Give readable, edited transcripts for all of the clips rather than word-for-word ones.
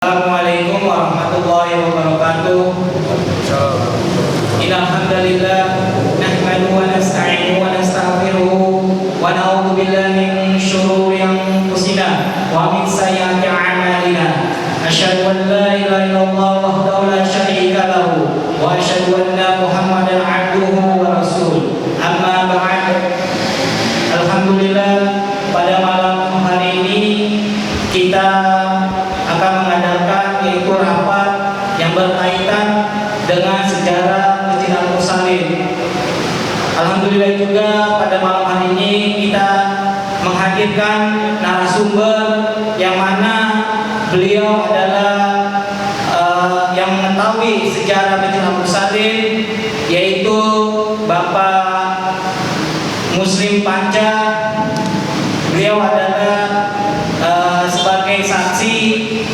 Assalamualaikum warahmatullahi wabarakatuh. Innal hamdalillah nahmaduhu wa nasta'inuhu wa nastaghfiruh wa na'udzu billahi min shururi anfusina wa min sayyiati a'malina. Asyhadu an la ilaha illallah wahdahu la syarika lahu wa asyhadu anna Muhammadan 'abduhu wa rasuluh. Amma ba'd. Alhamdulillah, pada malam hari ini kita akan mengadakan yaitu rapat yang berkaitan dengan sejarah Masjid Al-Mursalin. Alhamdulillah juga pada malam hari ini kita menghadirkan narasumber yang mana beliau adalah yang mengetahui sejarah Masjid Al-Mursalin, yaitu Bapak Muslim Panca. Beliau adalah sebagai saksi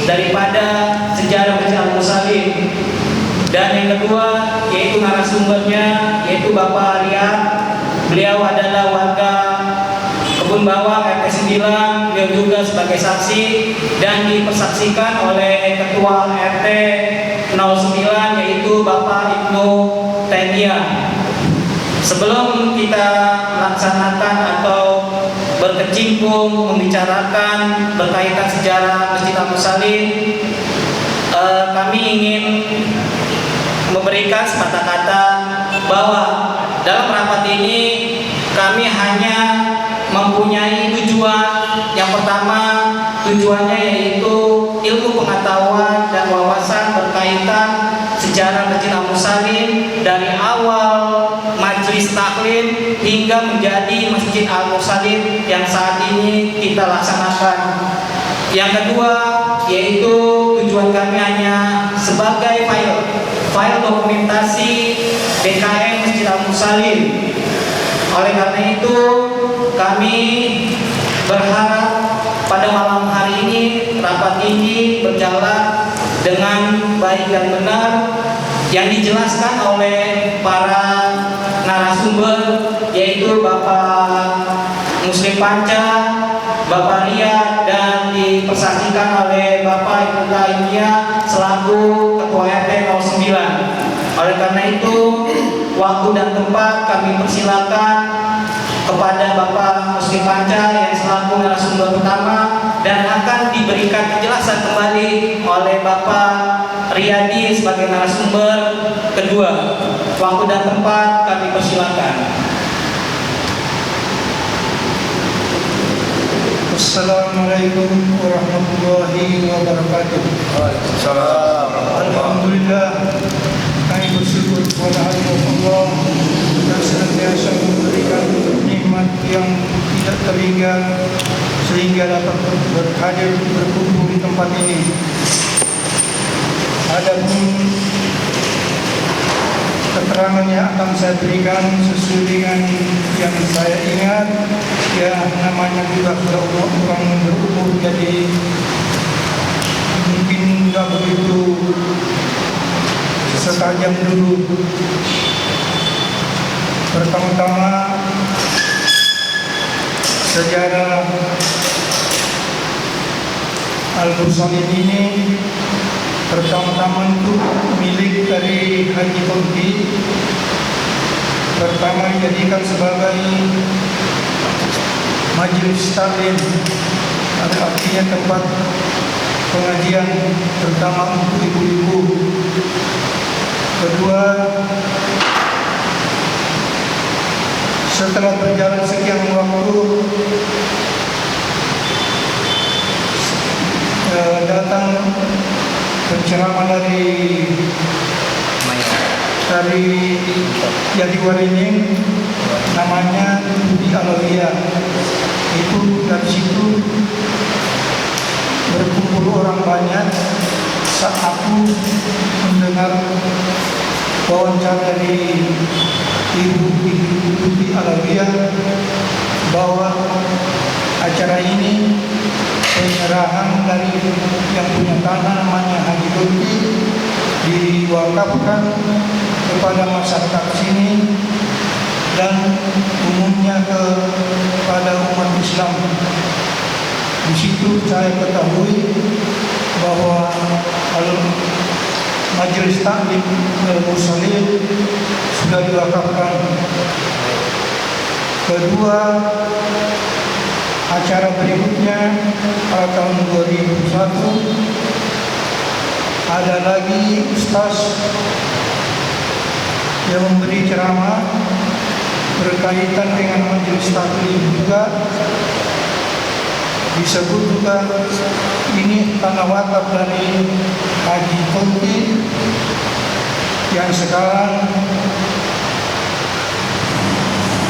daripada sejarah Masjid Al-Mursalin. Dan yang kedua yaitu narasumbernya yaitu Bapak Arya. Beliau adalah warga Kebun Bawang RT 9. Beliau juga sebagai saksi dan dipersaksikan oleh Ketua RT 09 yaitu Bapak Ibnu Taimiyah. Sebelum kita melaksanakan atau berkecimpung membicarakan berkaitan sejarah Masjid Al-Mursalin, kami ingin memberikan sepatah kata bahwa dalam rapat ini kami hanya mempunyai tujuan. Yang pertama, tujuannya yaitu ilmu pengetahuan dan wawasan berkaitan sejarah Masjid Al-Mursalin dari awal Majlis Taklim hingga menjadi Masjid Al-Mursalin yang saat ini kita laksanakan. Yang kedua yaitu tujuan kami hanya sebagai file dokumentasi BKM Masjid Al-Mursalin. Oleh karena itu kami berharap pada malam hari ini rapat ini berjalan dengan baik dan benar yang dijelaskan oleh para narasumber yaitu Bapak Muslim Panca, Bapak Ria, dan dipersaksikan oleh Bapak Ibnu Taimiyah selaku Ketua RT 09. Oleh karena itu, waktu dan tempat kami persilakan kepada Bapak Muslim Panca yang selaku narasumber pertama dan akan diberikan penjelasan kembali oleh Bapak Riyadi sebagai narasumber kedua. Waktu dan tempat kami persilakan. Assalamualaikum warahmatullahi wabarakatuh. Waalaikumsalam. Alhamdulillah, kami bersyukur kepada Allah yang senantiasa memberikan nikmat yang tidak terhingga sehingga dapat berhadir berkumpul di tempat ini. Adapun keterangan yang akan saya berikan sesuai dengan yang saya ingat, ya namanya juga kalau orang berumur jadi mungkin nggak begitu setajam dulu. Pertama-tama sejarah Al-Mursalin ini pertama-tama itu milik dari Haji Tauhid. Pertama dijadikan sebagai majelis taklim, artinya tempat pengajian terutama untuk ibu-ibu. Kedua, setelah berjalan sekian waktu datang penceramah dari Yadi Waringin, namanya Budi Alawiyah. Itu dari situ berkumpul orang banyak. Saat aku mendengar wawancara dari Ibu Budi Alawiyah bahwa acara ini penyerahan dari yang punya tanah namanya Haji Tauhid diwakafkan kepada masyarakat sini dan umumnya kepada umat Islam. Di situ saya ketahui bahwa Majelis Taklim Al-Mursalin sudah diwakafkan. Kedua, acara berikutnya pada tahun 2001 ada lagi ustaz yang memberi ceramah berkaitan dengan Majelis Taklim juga. Disebut juga ini tanah wakaf dari Haji Tonti yang sekarang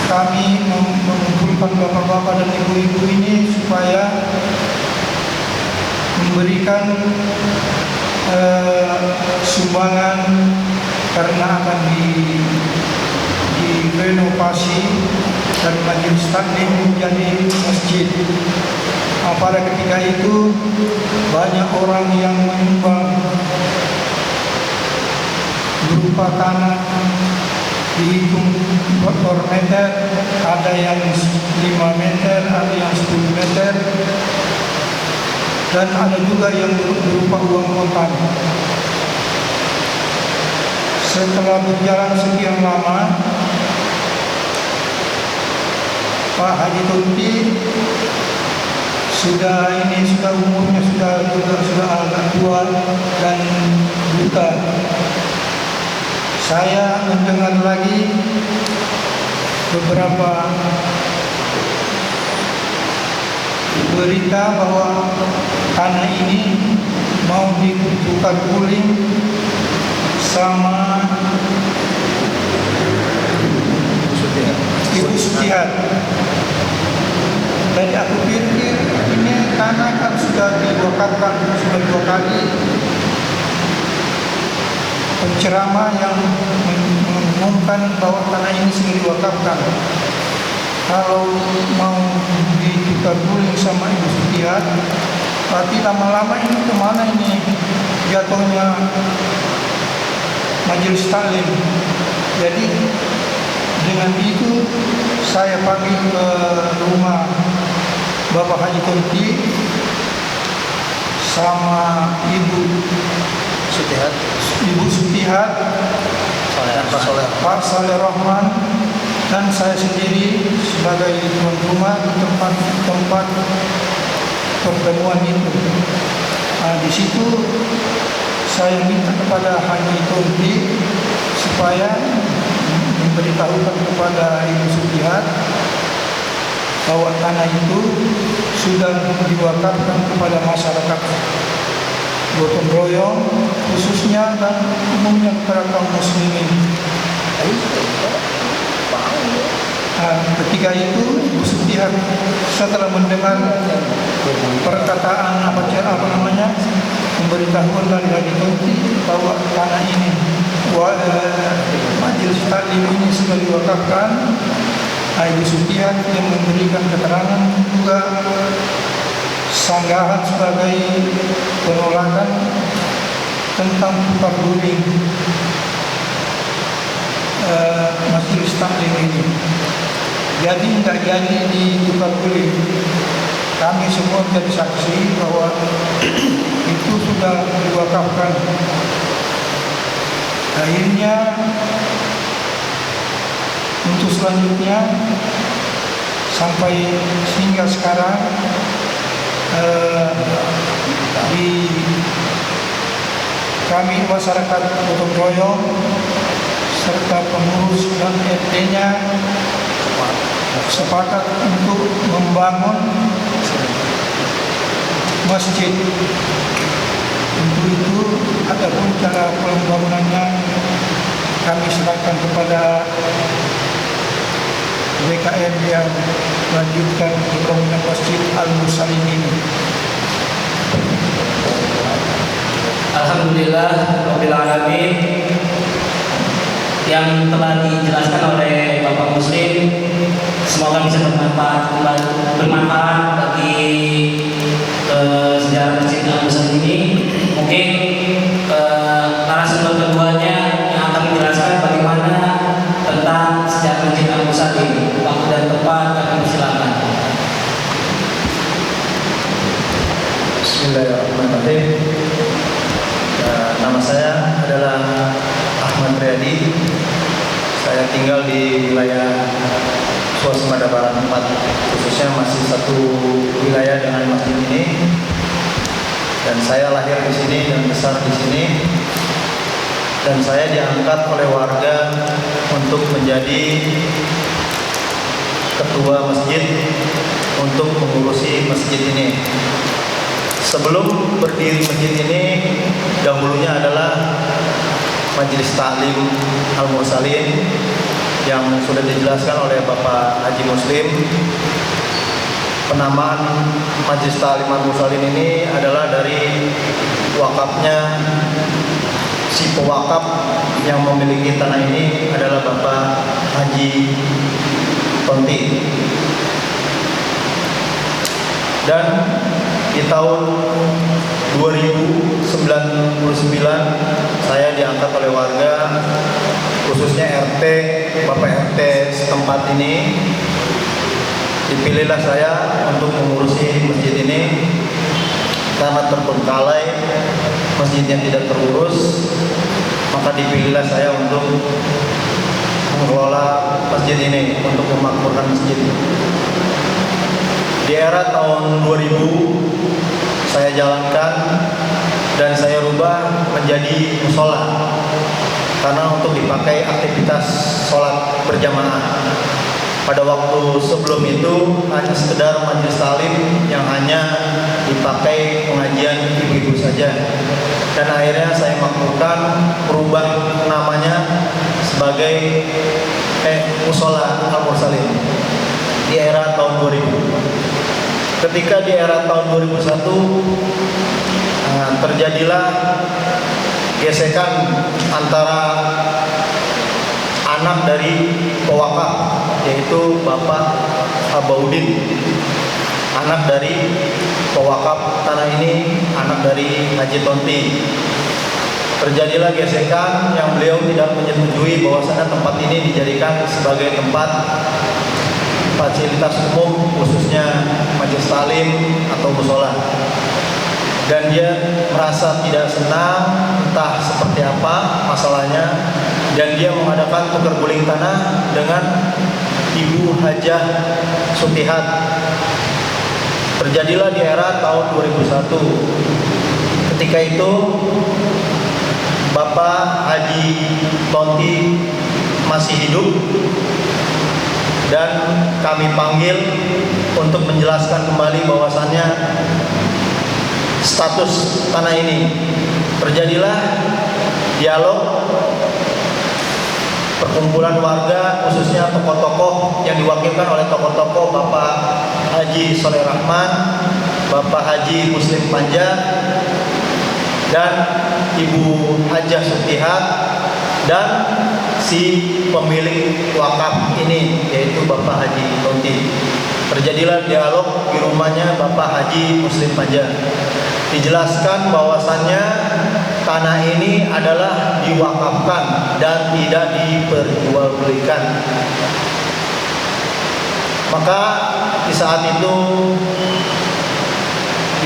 kami mengumpulkan bapak-bapak dan ibu-ibu ini supaya memberikan sumbangan karena akan direnovasi dan Majelis Taklim menjadi masjid. Pada ketika itu banyak orang yang menyumbang berupa tanah dihitung per meter, ada yang 5 meter, ada yang 10 meter, dan ada juga yang berupa uang kontan. Setelah berjalan sekian lama, Pak Haji Tonti sudah umurnya sudah agak tua dan buta. Saya mendengar lagi beberapa berita bahwa tanah ini mau ditukar guling sama Ibu Sutiat. Jadi aku pikir ini tanah kan sudah diwakafkan sudah 2 kali. Penceramah yang mengumumkan bahwa tanah ini sudah diwakafkan. Kalau mau ditukar guling sama Ibu Sutiat, berarti lama-lama ini kemana ini jatuhnya Majelis Taklim. Jadi dengan itu saya panggil ke rumah Bapak Haji Tonti sama Ibu Sutihat, Pak Saleh Rahman, dan saya sendiri sebagai tuan rumah di tempat pertemuan itu. Di situ saya minta kepada Haji Tonti supaya memberitahukan kepada Ibu Sutihat bahwa tanah itu sudah diwakafkan kepada masyarakat gotong royong khususnya dan umumnya kepada kaum muslimin. Ketika itu Ibu Sutihat setelah mendengar perkataan pemberitahuan dari Haji Tonti bahwa tanah ini Majelis Taklim ini sudah diwakafkan, Ibu Sutihat yang memberikan keterangan juga sanggahan sebagai penolakan tentang tukar guling Majelis Taklim ini. Jadi tidak jadi ditukar guling. Kami semua menjadi saksi bahwa itu sudah diwakafkan. Akhirnya untuk selanjutnya sampai hingga sekarang di kami masyarakat gotong royong serta pengurus dan RT-nya sepakat untuk membangun masjid. Untuk itu adapun cara pembangunannya kami serahkan kepada WKM yang melanjutkan pembangunan Masjid Al-Mursalin ini. Alhamdulillah Rabbil Alamin, yang telah dijelaskan oleh Bapak Muslim semoga bisa bermanfaat bagi sejarah Masjid Al-Mursalin ini. Mungkin narasumber keduanya yang akan menjelaskan bagaimana tentang sejarah Masjid Al-Mursalin. Waktu dan tempat kami silakan. Bismillahirrahmanirrahim. saya adalah Ahmad Riyadi. Saya tinggal di wilayah Suasembada Barat 4, khususnya masih satu wilayah dengan masjid ini. Dan saya lahir di sini dan besar di sini. Dan saya diangkat oleh warga untuk menjadi ketua masjid untuk mengurusi masjid ini. Sebelum berdiri masjid ini, dahulunya adalah Majelis Ta'lim Al-Mursalin yang sudah dijelaskan oleh Bapak Haji Muslim. Penamaan Majelis Ta'lim Al-Mursalin ini adalah dari wakafnya si pewakaf yang memiliki tanah ini adalah Bapak Haji Tonti. Dan di tahun 2099 saya diangkat oleh warga, khususnya RT, Bapak RT setempat ini. Dipilihlah saya untuk mengurusi masjid ini karena terbengkalai, masjidnya tidak terurus, maka dipilihlah saya untuk mengelola masjid ini, untuk memakmurkan masjid. Di era tahun 2000 saya jalankan dan saya rubah menjadi musola karena untuk dipakai aktivitas sholat berjamaah. Pada waktu sebelum itu hanya sekedar majelis talim yang hanya dipakai pengajian ibu-ibu saja. Dan akhirnya saya makmurkan, berubah namanya sebagai Musola Al-Mursalin di era tahun 2000. Ketika di era tahun 2001 terjadilah gesekan antara anak dari pewakaf, yaitu Bapak Abaudin, anak dari pewakaf tanah ini, anak dari Haji Tonti. Terjadilah gesekan yang beliau tidak menyetujui bahwasanya tempat ini dijadikan sebagai tempat fasilitas umum, khususnya majelis talim atau musola. Dan dia merasa tidak senang, entah seperti apa masalahnya, dan dia mengadakan tukar guling tanah dengan Ibu Hajah Sutihat. Terjadilah di era tahun 2001. Ketika itu Bapak Haji Tonti masih hidup dan kami panggil untuk menjelaskan kembali bahwasannya status tanah ini. Terjadilah dialog perkumpulan warga, khususnya tokoh-tokoh yang diwakilkan oleh tokoh-tokoh Bapak Haji Soleh Rahman, Bapak Haji Muslim Panja, dan Ibu Hajah Sutihat, dan si pemilik wakaf ini, yaitu Bapak Haji Tonti. Terjadilah dialog di rumahnya Bapak Haji Muslim Panja. Dijelaskan bahwasannya tanah ini adalah diwakafkan dan tidak diperjualbelikan. Maka di saat itu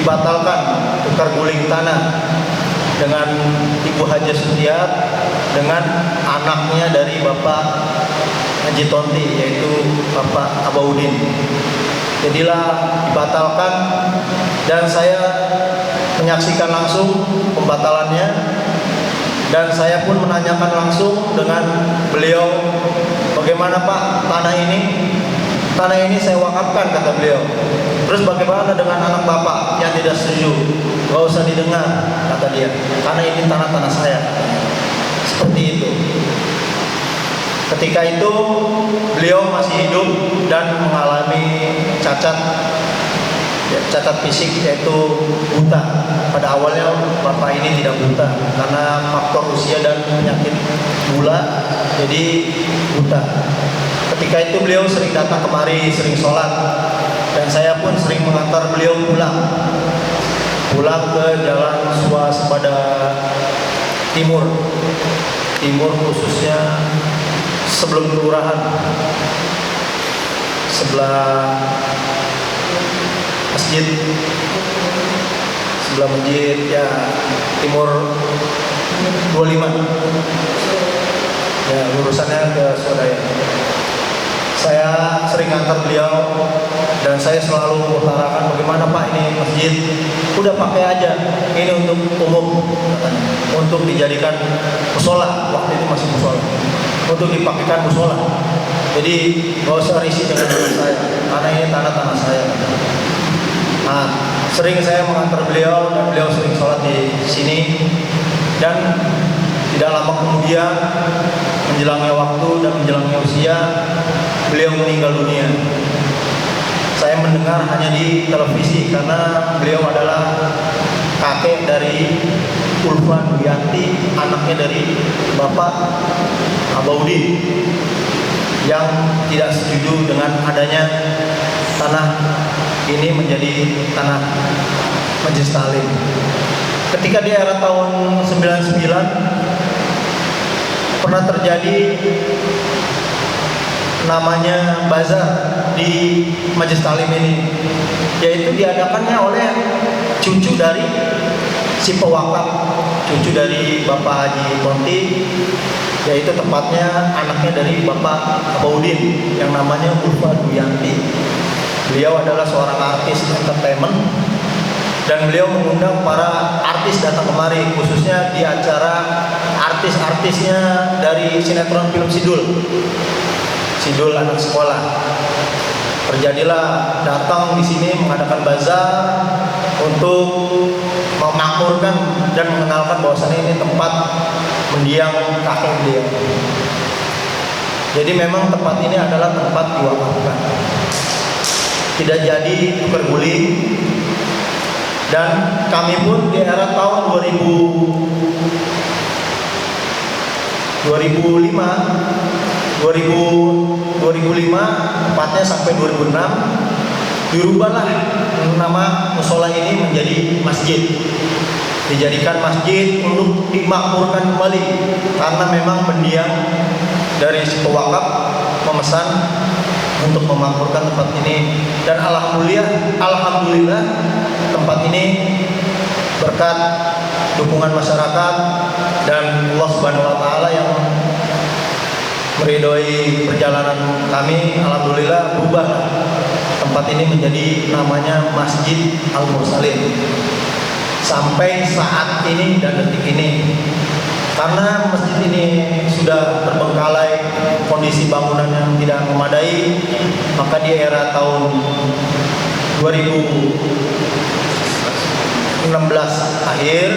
dibatalkan tukar guling tanah dengan Ibu Hajah Sutiat dengan anaknya dari Bapak Haji Tonti, yaitu Bapak Abaudin. Jadilah dibatalkan dan saya menyaksikan langsung pembatalannya, dan saya pun menanyakan langsung dengan beliau, bagaimana Pak tanah ini? Tanah ini saya wakafkan, kata beliau. Terus bagaimana dengan anak bapak yang tidak setuju? Gak usah didengar, kata dia, karena ini tanah-tanah saya. Seperti itu. Ketika itu beliau masih hidup dan mengalami cacat fisik, yaitu buta. Pada awalnya bapak ini tidak buta karena faktor usia dan penyakit gula, jadi buta. Ketika itu beliau sering datang kemari, sering sholat, dan saya pun sering mengantar beliau pulang ke jalan Suasembada Timur, khususnya sebelum kelurahan, sebelah masjid ya, timur Ya, urusannya ke saudara. Saya sering antar beliau dan saya selalu mengutarakan bagaimana Pak ini masjid udah pakai aja, ini untuk umum katanya, untuk dijadikan musola, waktu itu masih musola, untuk dipakaikan musola. Jadi gak usah risih dengan tanah saya, karena ini tanah saya. Nah, sering saya mengantar beliau dan beliau sering sholat di sini, dan tidak lama kemudian menjelangnya waktu dan menjelangnya usia, beliau meninggal dunia. Saya mendengar hanya di televisi karena beliau adalah kakek dari Ulfa Duyanti, anaknya dari Bapak Abaudin, yang tidak setuju dengan adanya tanah ini menjadi tanah Masjid Salim. Ketika di era tahun 99 pernah terjadi namanya bazar di Masjid Salim ini, yaitu diadakannya oleh cucu dari si pewakaf, cucu dari Bapak Haji Tonti, yaitu tepatnya anaknya dari Bapak Abaudin yang namanya Ulfa Duyanti. Beliau adalah seorang artis entertainment dan beliau mengundang para artis datang kemari, khususnya di acara artis-artisnya dari sinetron film Sidul anak sekolah. Terjadilah datang di sini mengadakan bazar untuk memakmurkan dan mengenalkan bahwasannya ini tempat mendiang kakek beliau. Jadi memang tempat ini adalah tempat diwakafkan, tidak jadi tukar guling. Dan kami pun di era tahun 2005 tepatnya sampai 2006 dirubahlah nama musola ini menjadi masjid, dijadikan masjid untuk dimakmurkan kembali karena memang mendiang dari si pewakaf memesan untuk memakmurkan tempat ini. Dan alhamdulillah tempat ini berkat dukungan masyarakat dan Allah Subhanahu wa taala yang meridhoi perjalanan kami, alhamdulillah berubah tempat ini menjadi namanya Masjid Al-Mursalin sampai saat ini dan detik ini. Karena masjid ini sudah terbengkalai, kondisi bangunan yang tidak memadai, maka di era tahun 2016 akhir,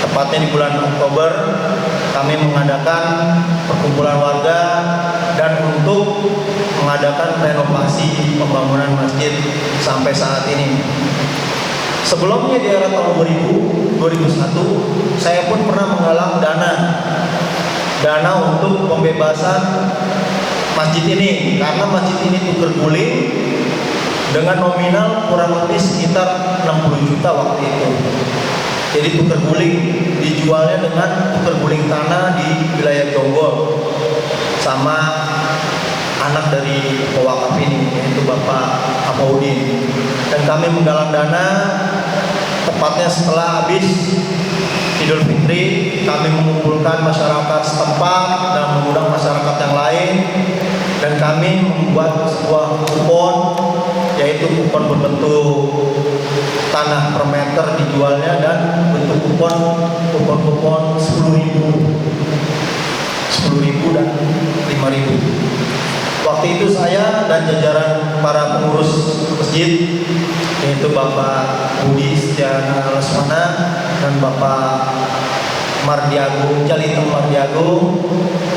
tepatnya di bulan Oktober, kami mengadakan perkumpulan warga dan untuk mengadakan renovasi pembangunan masjid sampai saat ini. Sebelumnya di era tahun 2001, saya pun pernah menggalang dana untuk pembebasan masjid ini, karena masjid ini tuker guling dengan nominal kurang lebih sekitar 60 juta waktu itu. Jadi tuker guling dijualnya dengan tuker guling tanah di wilayah Jonggol sama anak dari pewakaf ini, yaitu Bapak Abaudin. Dan kami menggalang dana tepatnya setelah habis Idul Fitri, kami mengumpulkan masyarakat setempat dan mengundang masyarakat yang lain, dan kami membuat sebuah kupon, yaitu kupon berbentuk tanah per meter dijualnya dan bentuk kupon 10.000 dan 5.000. Waktu itu saya dan jajaran para pengurus masjid, yaitu Bapak Budi Setiana Lesmana dan Bapak Jalitem Mardiago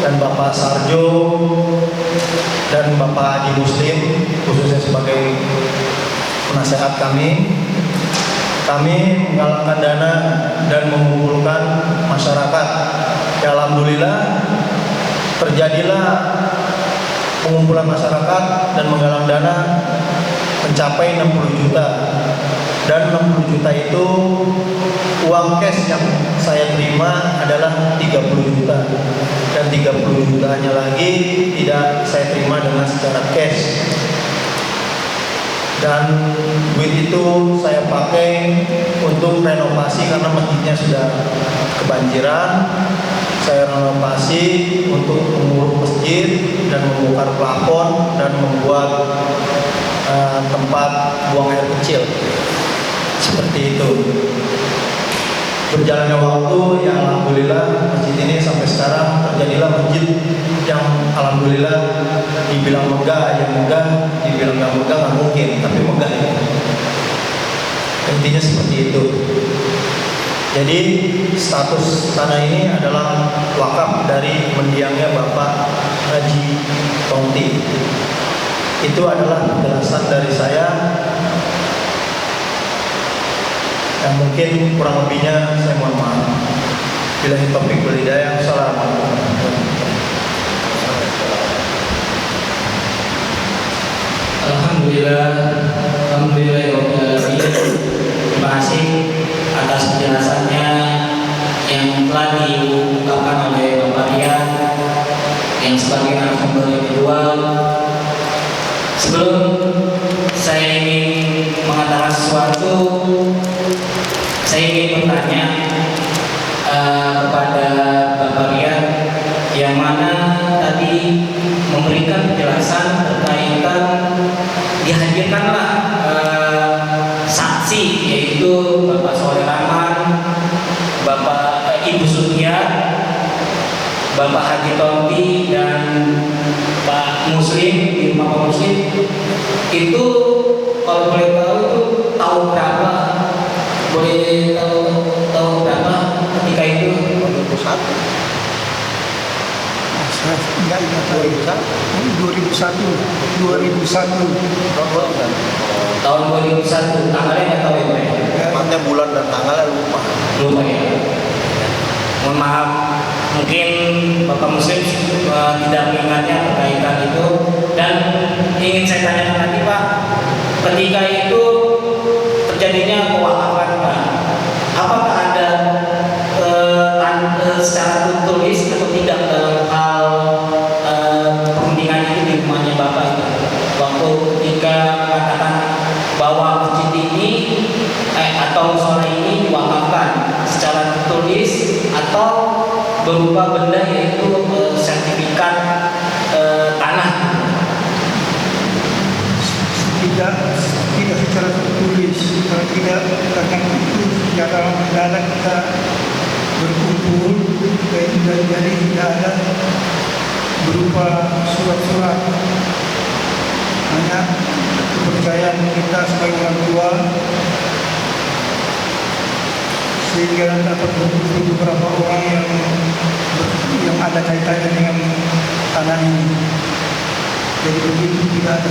dan Bapak Sarjo dan Bapak Haji Muslim, khususnya sebagai penasehat kami menggalakkan dana dan mengumpulkan masyarakat. Ya, alhamdulillah terjadilah pengumpulan masyarakat dan menggalang dana mencapai 60 juta. Dan 60 juta itu uang cash yang saya terima adalah 30 juta. Dan 30 jutanya lagi tidak saya terima dengan secara cash. Dan duit itu saya pakai untuk renovasi karena masjidnya sudah kebanjiran. kebanjiran, saya renovasi untuk menguruk masjid dan membongkar plafon dan membuat tempat buang air kecil. Seperti itu. Berjalannya waktu, ya alhamdulillah masjid ini sampai sekarang terjadilah masjid yang alhamdulillah dibilang megah, yang megah, dibilang nggak megah nggak mungkin, tapi megah ya. Intinya seperti itu. Jadi status tanah ini adalah wakaf dari mendiangnya Bapak Haji Tonti. Itu adalah penjelasan dari saya. Yang mungkin kurang lebihnya saya mohon maaf. Billahi taufiq wal hidayah. Assalamualaikum warahmatullahi wabarakatuh. Alhamdulillah, alhamdulillahirobbilalamin. Terima kasih atas penjelasannya yang telah diungkapkan oleh Bapak Rian yang sebagai narasumber yang kedua. Sebelum saya ingin mengatakan sesuatu, saya ingin bertanya kepada Bapak Rian yang mana tadi memberikan penjelasan berkaitan dihadirkanlah saksi, yaitu Bapak Soleh Rahman, Ibu Sutia, Bapak Haji Tonti, dan Pak Muslim di rumah Pak Muslim. Itu kalau boleh tahu itu tahun berapa? Boleh tahu berapa ketika itu? 2001. Saya enggak ingat lagi. 2001. Tahun 2001, tanggalnya nggak tahu ya Pak ya? Tepatnya bulan dan tanggalnya lupa. Lupa ya. Mohon maaf, mungkin Bapak Muslim tidak mengingatnya berkaitan itu. Dan ingin saya tanyakan lagi Pak, ketika itu terjadinya pewakafan Pak, apakah ada secara tertulis atau tidak dalam hal perundingan ini di rumahnya Bapak itu? Waktu ketika mengatakan bahwa masjid ini atau musola ini diwakafkan secara tertulis atau berupa benda, yaitu sertifikat tanah. Tidak secara tertulis, kalau tidak akan itu secara mendadak kita berkumpul dan jadi tidak ada berupa surat-surat, hanya kepercayaan kita sebagai orang tua sehingga dapat berkumpul beberapa orang yang ada kaitannya dengan tanah ini. Jadi begitu, tidak ada